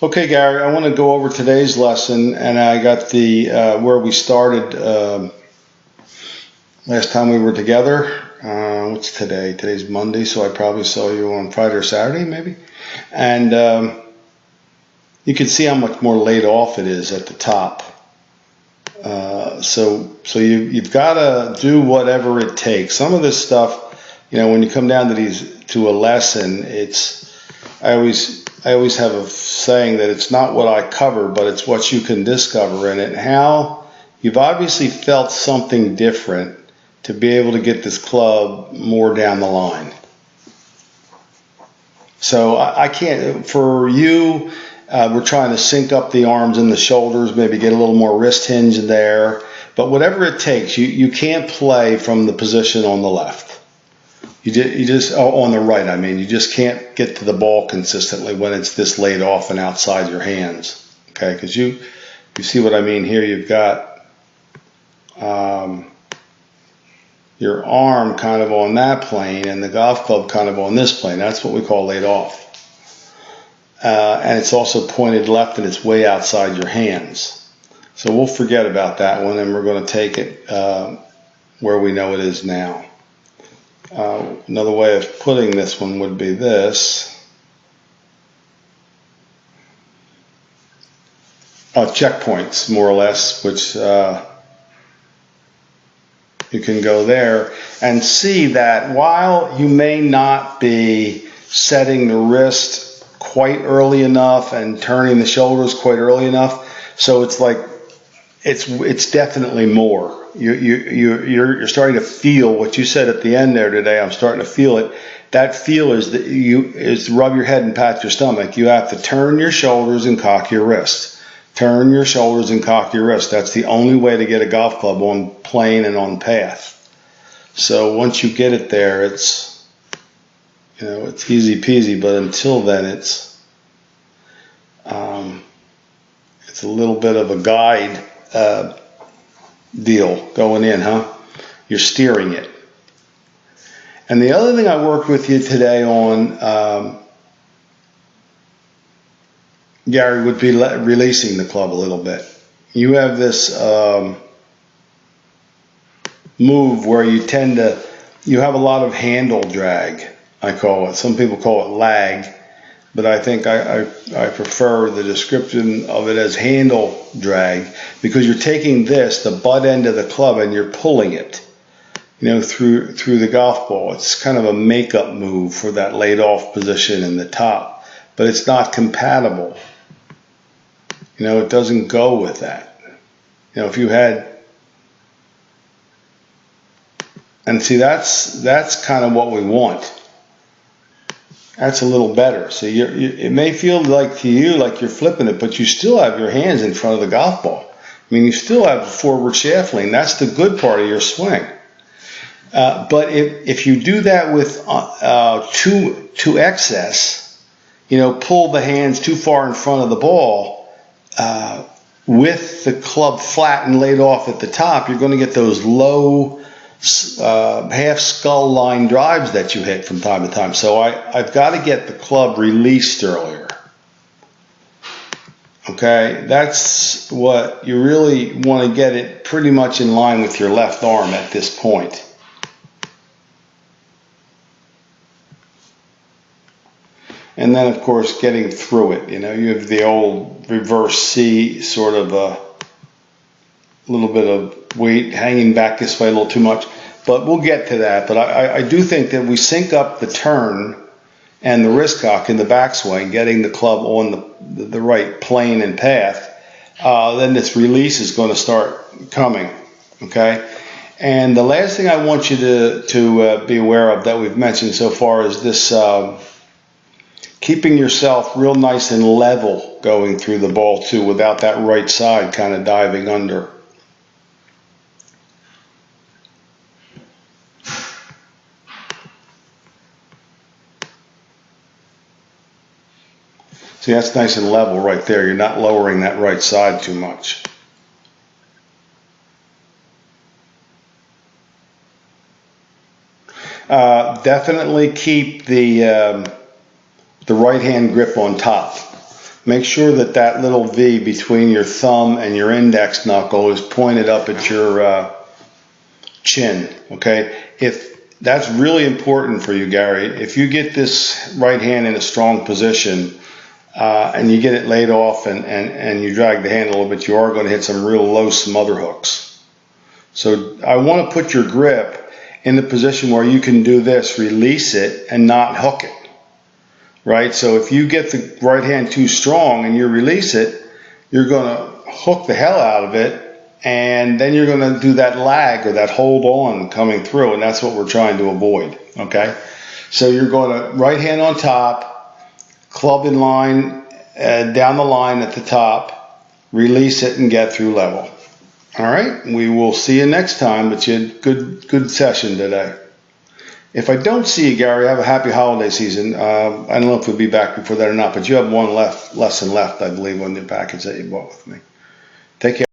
Okay, Gary, I want to go over today's lesson, and I got the where we started last time we were together. What's today? Today's Monday, so I probably saw you on Friday or Saturday, maybe. And you can see how much more laid off it is at the top. So you've got to do whatever it takes. Some of this stuff, when you come down to a lesson, I always have a saying that it's not what I cover, but it's what you can discover in it. How you've obviously felt something different to be able to get this club more down the line. So I can't, for you, we're trying to sync up the arms and the shoulders, maybe get a little more wrist hinge there. But whatever it takes, you can't play from the position on the left. You just on the right, I mean. You just can't get to the ball consistently when it's this laid off and outside your hands. Okay, because you see what I mean here. You've got your arm kind of on that plane and the golf club kind of on this plane. That's what we call laid off. And it's also pointed left and it's way outside your hands. So we'll forget about that one and we're going to take it where we know it is now. Another way of putting this one would be this. Checkpoints, more or less, which you can go there and see that while you may not be setting the wrist quite early enough and turning the shoulders quite early enough, so it's like it's definitely more. You're starting to feel what you said at the end there today. I'm starting to feel it. That feel is that is rub your head and pat your stomach. You have to turn your shoulders and cock your wrist. Turn your shoulders and cock your wrist. That's the only way to get a golf club on plane and on path. So once you get it there, it's easy peasy. But until then, it's a little bit of a guide deal going in, huh? You're steering it. And the other thing I worked with you today on, Gary, would be releasing the club a little bit. You have this move where you have a lot of handle drag, I call it. Some people call it lag, but I think I prefer the description of it as handle drag, because you're taking the butt end of the club, and you're pulling it, through the golf ball. It's kind of a makeup move for that laid off position in the top, but it's not compatible. It doesn't go with that. If you had, and see, that's kind of what we want. That's a little better. So it may feel like to you like you're flipping it, but you still have your hands in front of the golf ball. I mean, you still have a forward shaft lean. That's the good part of your swing. But if you do that with to excess, pull the hands too far in front of the ball, with the club flat and laid off at the top, you're going to get those low half skull line drives that you hit from time to time. So I've got to get the club released earlier. Okay, that's what you really want to get it pretty much in line with your left arm at this point. And then, of course, getting through it. You have the old reverse C, sort of a little bit of weight hanging back this way a little too much. But we'll get to that. But I do think that we sync up the turn and the wrist cock in the backswing, getting the club on the right plane and path. Then this release is going to start coming. Okay? And the last thing I want you to be aware of that we've mentioned so far is this keeping yourself real nice and level going through the ball too, without that right side kind of diving under. See, that's nice and level right there. You're not lowering that right side too much. Definitely keep the right hand grip on top. make sure that that little V between your thumb and your index knuckle is pointed up at your chin, okay? If that's really important for you, Gary. If you get this right hand in a strong position and you get it laid off and you drag the hand a little bit, you are going to hit some real low smother hooks. So I want to put your grip in the position where you can do this, release it and not hook it, right? So if you get the right hand too strong and you release it, you're going to hook the hell out of it, and then you're going to do that lag or that hold on coming through, and that's what we're trying to avoid, okay? So you're going to right hand on top, club in line, down the line at the top, release it and get through level. All right, we will see you next time, but you had good session today. If I don't see you, Gary, have a happy holiday season. I don't know if we'll be back before that or not, but you have one lesson left, I believe, on the package that you bought with me. Take care.